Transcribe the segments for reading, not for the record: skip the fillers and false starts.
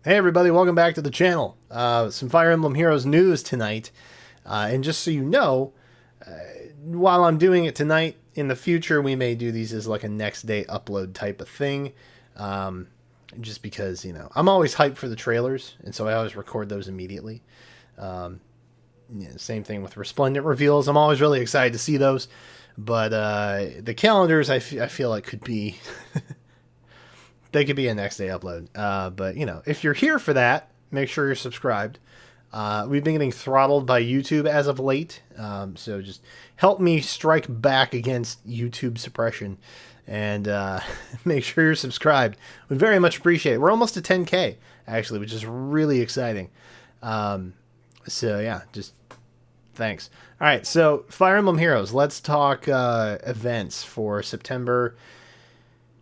Hey everybody, welcome back to the channel. Some Fire Emblem Heroes news tonight. And just so you know, while I'm doing it tonight, in the future we may do these as like a next day upload type of thing. Just because, I'm always hyped for the trailers, and so I always record those immediately. Same thing with Resplendent reveals. I'm always really excited to see those. But the calendars, I feel like could be... They could be a next day upload. But, if you're here for that, make sure you're subscribed. We've been getting throttled by YouTube as of late. So just help me strike back against YouTube suppression. And make sure you're subscribed. We very much appreciate it. We're almost to 10K, actually, which is really exciting. So, yeah, just thanks. All right, so Fire Emblem Heroes. Let's talk events for September.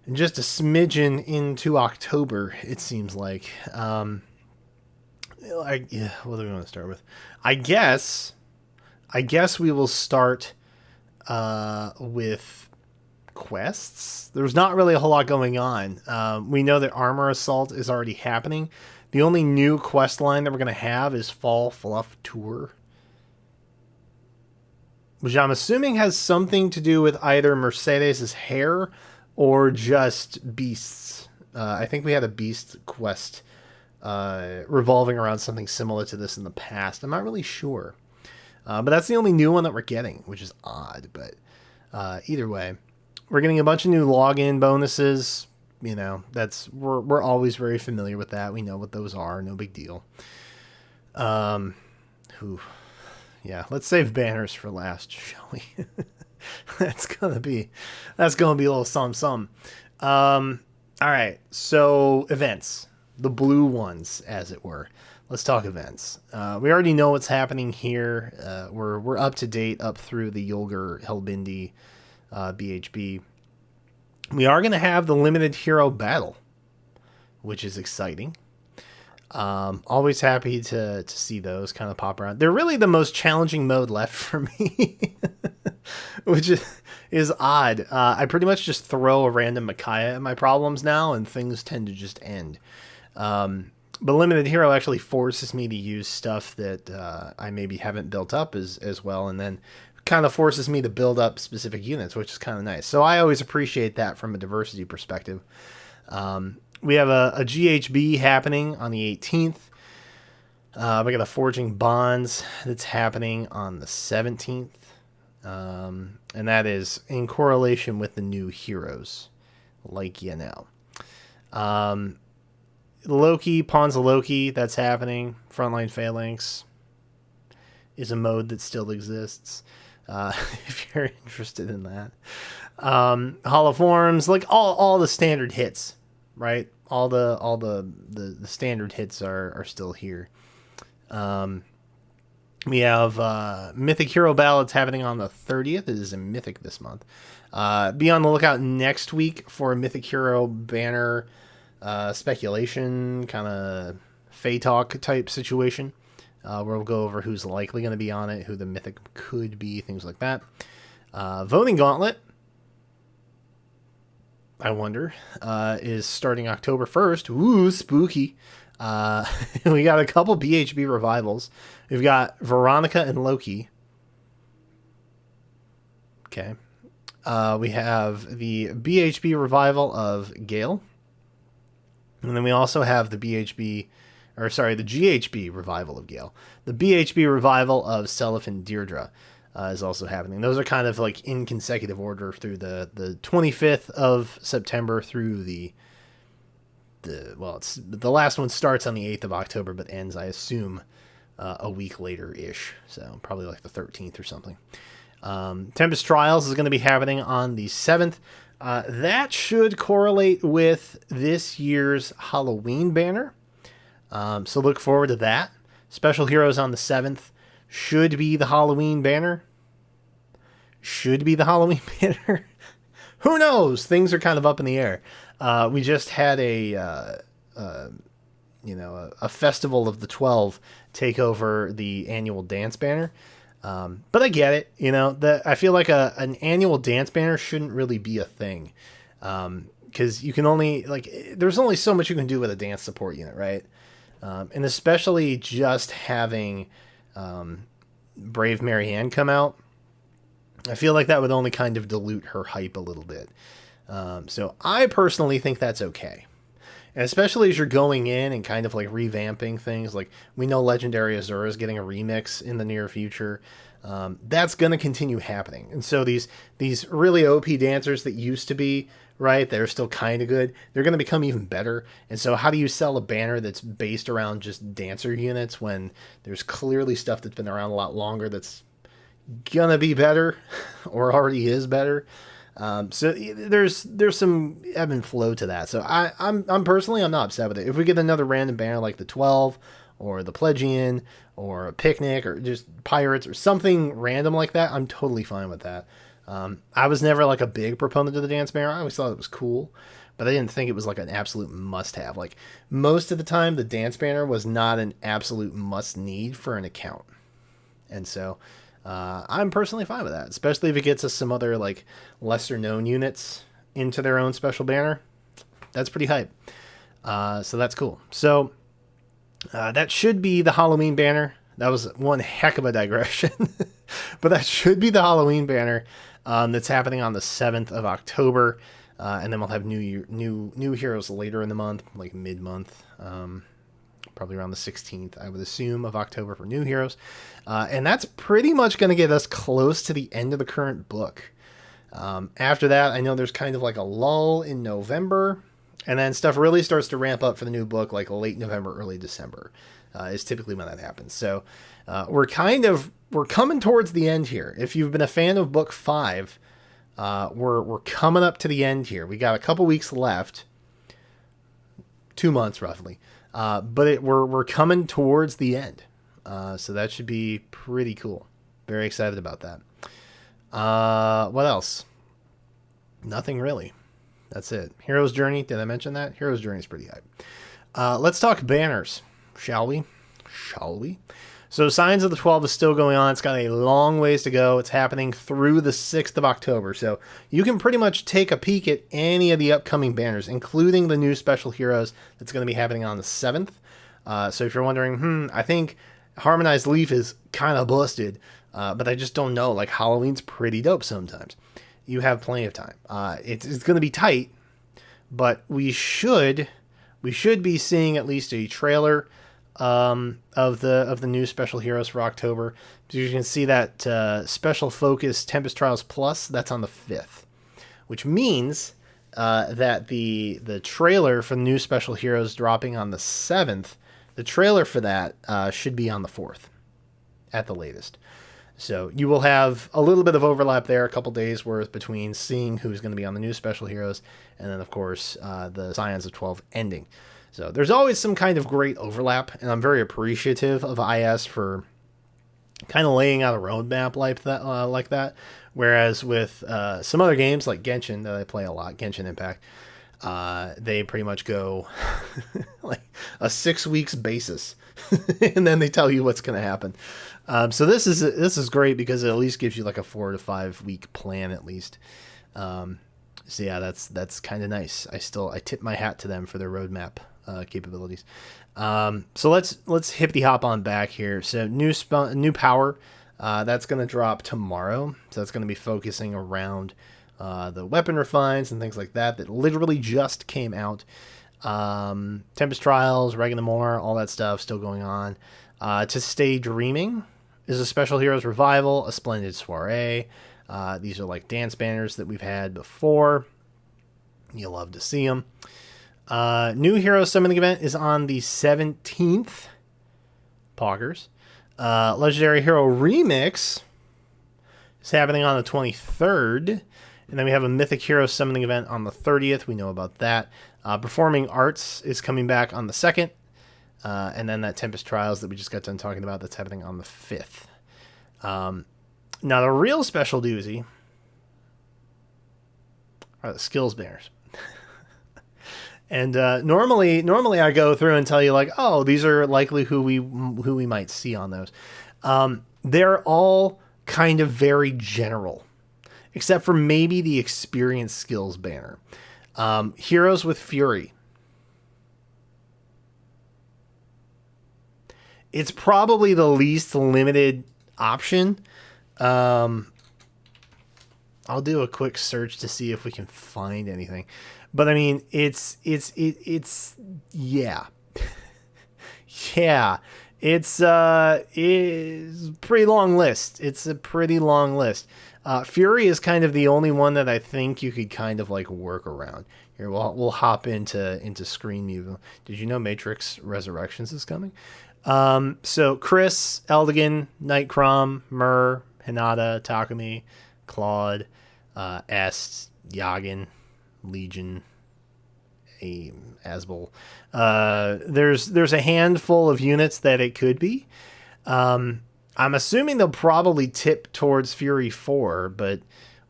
And just a smidgen into October, it seems like. What do we want to start with? I guess we will start with quests. There's not really a whole lot going on. We know that Armor Assault is already happening. The only new quest line that we're going to have is Fall Fluff Tour, which I'm assuming has something to do with either Mercedes' hair or just beasts. I think we had a beast quest revolving around something similar to this in the past. I'm not really sure. But that's the only new one that we're getting, which is odd. But either way, we're getting a bunch of new login bonuses. We're always very familiar with that. We know what those are. No big deal. Yeah, let's save banners for last, shall we? That's gonna be a little some. All right, so events, the blue ones, as it were. Let's talk events. We already know what's happening here. We're up to date up through the Yulgar Hellbindi BHB. We are gonna have the limited hero battle, which is exciting. Always happy to see those kind of pop around. They're really the most challenging mode left for me. Which is odd. I pretty much just throw a random Micaiah at my problems now, and things tend to just end. But Limited Hero actually forces me to use stuff that I maybe haven't built up as well, and then kind of forces me to build up specific units, which is kind of nice. So I always appreciate that from a diversity perspective. We have a GHB happening on the 18th. We got a Forging Bonds that's happening on the 17th. And that is in correlation with the new heroes, like Loki, Pawns of Loki, that's happening. Frontline Phalanx is a mode that still exists, if you're interested in that. Holoforms, like all the standard hits, right? All the standard hits are still here. We have Mythic Hero Ballads happening on the 30th. It is a Mythic this month. Be on the lookout next week for a Mythic Hero banner speculation, kind of Fey Talk type situation, where we'll go over who's likely going to be on it, who the Mythic could be, things like that. Voting Gauntlet, I wonder, is starting October 1st. Ooh, spooky. We got a couple BHB revivals. We've got Veronica and Loki. Okay. We have the BHB revival of Gale. And then we also have the GHB revival of Gale. The BHB revival of Seliph and Deirdre is also happening. Those are kind of like in consecutive order through the 25th of September through the last one starts on the 8th of October, but ends, I assume, a week later-ish. So probably like the 13th or something. Tempest Trials is going to be happening on the 7th. That should correlate with this year's Halloween banner. So look forward to that. Special Heroes on the 7th should be the Halloween banner. Who knows? Things are kind of up in the air. We just had a Festival of the 12 take over the annual dance banner. But I get it. I feel like an annual dance banner shouldn't really be a thing. because you can only, like, there's only so much you can do with a dance support unit, right? And especially just having Brave Marianne come out, I feel like that would only kind of dilute her hype a little bit. So I personally think that's okay. And especially as you're going in and kind of like revamping things, like we know Legendary Azura is getting a remix in the near future. That's going to continue happening. And so these really OP dancers that used to be, right, they're still kind of good, they're going to become even better. And so how do you sell a banner that's based around just dancer units when there's clearly stuff that's been around a lot longer that's going to be better or already is better? So there's some ebb and flow to that. So I'm personally, I'm not upset with it. If we get another random banner like the 12 or the Pledgian or a Picnic or just Pirates or something random like that, I'm totally fine with that. I was never like a big proponent of the dance banner. I always thought it was cool, but I didn't think it was like an absolute must have. Like most of the time, the dance banner was not an absolute must need for an account. And so, I'm personally fine with that, especially if it gets us some other like lesser known units into their own special banner. That's pretty hype. So that's cool. So that should be the Halloween banner. That was one heck of a digression, but that should be the Halloween banner that's happening on the 7th of October, and then we'll have new heroes later in the month, like mid-month. Probably around the 16th, I would assume, of October for new heroes. And that's pretty much going to get us close to the end of the current book. After that, I know there's kind of like a lull in November, and then stuff really starts to ramp up for the new book, like late November, early December is typically when that happens. So we're coming towards the end here. If you've been a fan of book 5, we're coming up to the end here. We got a couple weeks left, 2 months roughly. But we're coming towards the end. So that should be pretty cool. Very excited about that. What else? Nothing really. That's it. Hero's Journey. Did I mention that? Hero's Journey is pretty hype. Let's talk banners, shall we? So Signs of the 12 is still going on. It's got a long ways to go. It's happening through the 6th of October. So you can pretty much take a peek at any of the upcoming banners, including the new special heroes that's going to be happening on the 7th. So if you're wondering, I think Harmonized Leaf is kind of busted, but I just don't know. Like Halloween's pretty dope sometimes. You have plenty of time. It's going to be tight, but we should be seeing at least a trailer of the new special heroes for October. So you can see that special focus Tempest Trials Plus, that's on the 5th, which means that the trailer for the new special heroes dropping on the 7th, the trailer for that should be on the 4th at the latest. So you will have a little bit of overlap there, a couple days worth between seeing who's going to be on the new special heroes and then of course the Scions of 12 ending. So there's always some kind of great overlap, and I'm very appreciative of IS for kind of laying out a roadmap like that. Whereas with some other games like Genshin that I play a lot, Genshin Impact, they pretty much go like a 6 weeks basis, and then they tell you what's going to happen. So this is great because it at least gives you like a 4 to 5 week plan at least. So yeah, that's kind of nice. I tip my hat to them for their roadmap capabilities. So let's hippity hop on back here. So new power that's going to drop tomorrow. So that's going to be focusing around the weapon refines and things like that literally just came out. Tempest Trials, Reganamore, all that stuff still going on. To Stay Dreaming is a special heroes revival, a splendid soiree. These are like dance banners that we've had before. You'll love to see them. New hero summoning event is on the 17th. Poggers. Legendary Hero Remix is happening on the 23rd. And then we have a Mythic Hero summoning event on the 30th. We know about that. Performing Arts is coming back on the 2nd. And then that Tempest Trials that we just got done talking about, that's happening on the 5th. Now, the real special doozy are the skills banners. And normally I go through and tell you like, oh, these are likely who we might see on those. They're all kind of very general, except for maybe the experience skills banner. Heroes with Fury. It's probably the least limited option. I'll do a quick search to see if we can find anything. But I mean, it's yeah. Yeah. It's a pretty long list. It's a pretty long list. Fury is kind of the only one that I think you could kind of like work around. Here, we'll hop into Screen Mute. Did you know Matrix Resurrections is coming? So Chris, Eldigan, Nightcrawler, Myrrh, Hinata, Takumi, Claude, Est, Yagin, Legion, Asbel. There's a handful of units that it could be. I'm assuming they'll probably tip towards Fury 4, but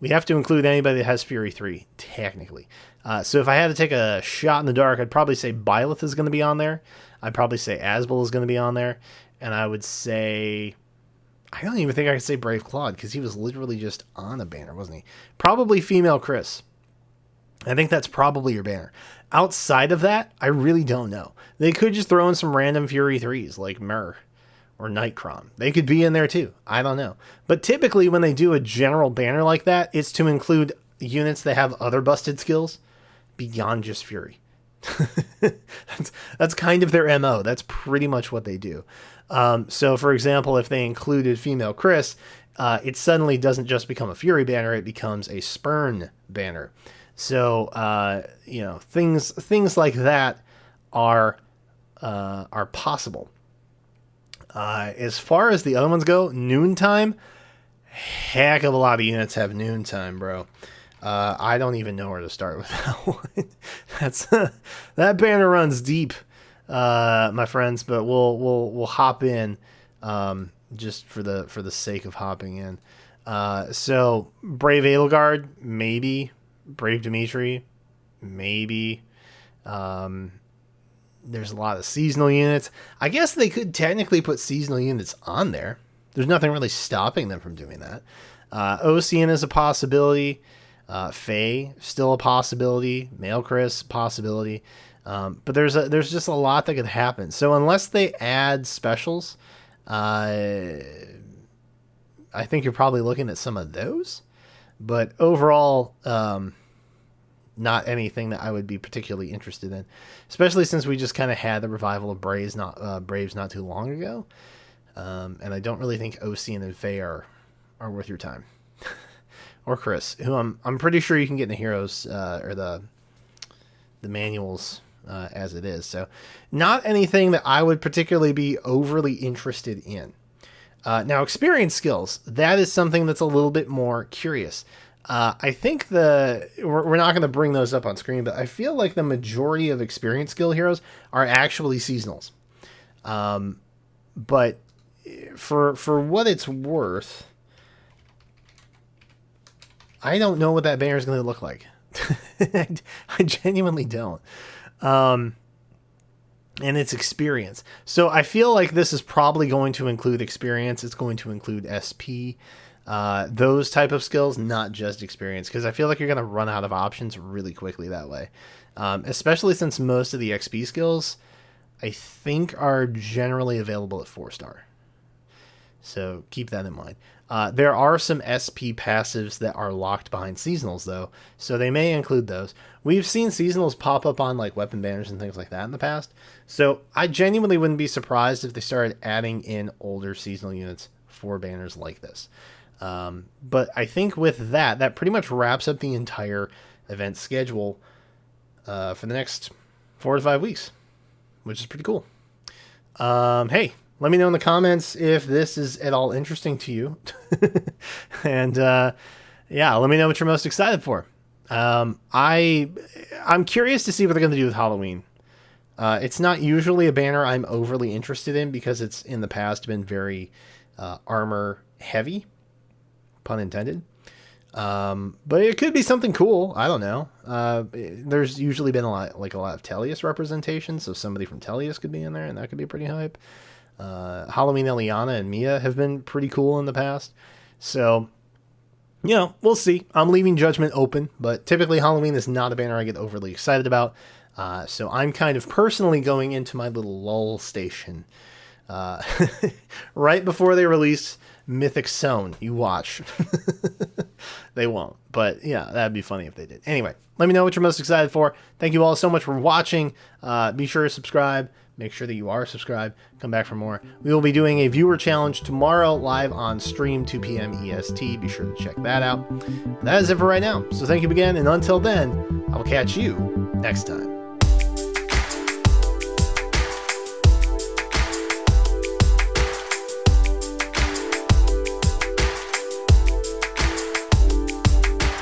we have to include anybody that has Fury 3, technically. So if I had to take a shot in the dark, I'd probably say Byleth is going to be on there. I'd probably say Asbel is going to be on there. And I would say... I don't even think I could say Brave Claude, because he was literally just on a banner, wasn't he? Probably Female Chris. I think that's probably your banner. Outside of that, I really don't know. They could just throw in some random Fury 3s, like Myrrh or Nightcrawler. They could be in there too. I don't know. But typically when they do a general banner like that, it's to include units that have other busted skills beyond just Fury. that's kind of their MO. That's pretty much what they do. So for example, if they included Female Chris, it suddenly doesn't just become a Fury banner, it becomes a Spurn banner. So things like that are possible. As far as the other ones go, Noontime, heck of a lot of units have Noontime, bro. I don't even know where to start with that one. That banner runs deep, my friends. But we'll hop in just for the sake of hopping in. So Brave Edelgard, maybe. Brave Dimitri, maybe. There's a lot of seasonal units. I guess they could technically put seasonal units on there. There's nothing really stopping them from doing that. Ocean is a possibility. Faye, still a possibility. Male Chris, possibility. But there's just a lot that could happen. So unless they add specials, I think you're probably looking at some of those. But overall, not anything that I would be particularly interested in, especially since we just kind of had the revival of Braves not too long ago. And I don't really think Ocean and Faye are worth your time. Or Chris, who I'm pretty sure you can get in the Heroes or the manuals as it is. So not anything that I would particularly be overly interested in. Now, experience skills, that is something that's a little bit more curious. I think we're not going to bring those up on screen, but I feel like the majority of experience skill heroes are actually seasonals. But for what it's worth, I don't know what that banner is going to look like. I genuinely don't. And it's experience. So I feel like this is probably going to include experience. It's going to include SP, those type of skills, not just experience, because I feel like you're going to run out of options really quickly that way. Especially since most of the XP skills, I think, are generally available at 4-star. So keep that in mind. There are some SP passives that are locked behind seasonals, though, so they may include those. We've seen seasonals pop up on like weapon banners and things like that in the past, so I genuinely wouldn't be surprised if they started adding in older seasonal units for banners like this. But I think with that pretty much wraps up the entire event schedule for the next 4 to 5 weeks, which is pretty cool. Hey, let me know in the comments if this is at all interesting to you. And yeah, let me know what you're most excited for. I'm curious to see what they're going to do with Halloween. It's not usually a banner I'm overly interested in because it's in the past been very armor heavy, pun intended. But it could be something cool. I don't know. There's usually been a lot of Tellius representation, so somebody from Tellius could be in there, and that could be pretty hype. Halloween Eliana and Mia have been pretty cool in the past. So You know, we'll see. I'm leaving judgment open, but typically Halloween is not a banner I get overly excited about. So I'm kind of personally going into my little lull station. Right before they release Mythic Zone, you watch. They won't, but yeah, that'd be funny if they did. Anyway, let me know what you're most excited for. Thank you all so much for watching. Be sure to subscribe. Make sure that you are subscribed. Come back for more. We will be doing a viewer challenge tomorrow live on stream, 2 p.m. EST. Be sure to check that out. But that is it for right now. So thank you again, and until then, I will catch you next time.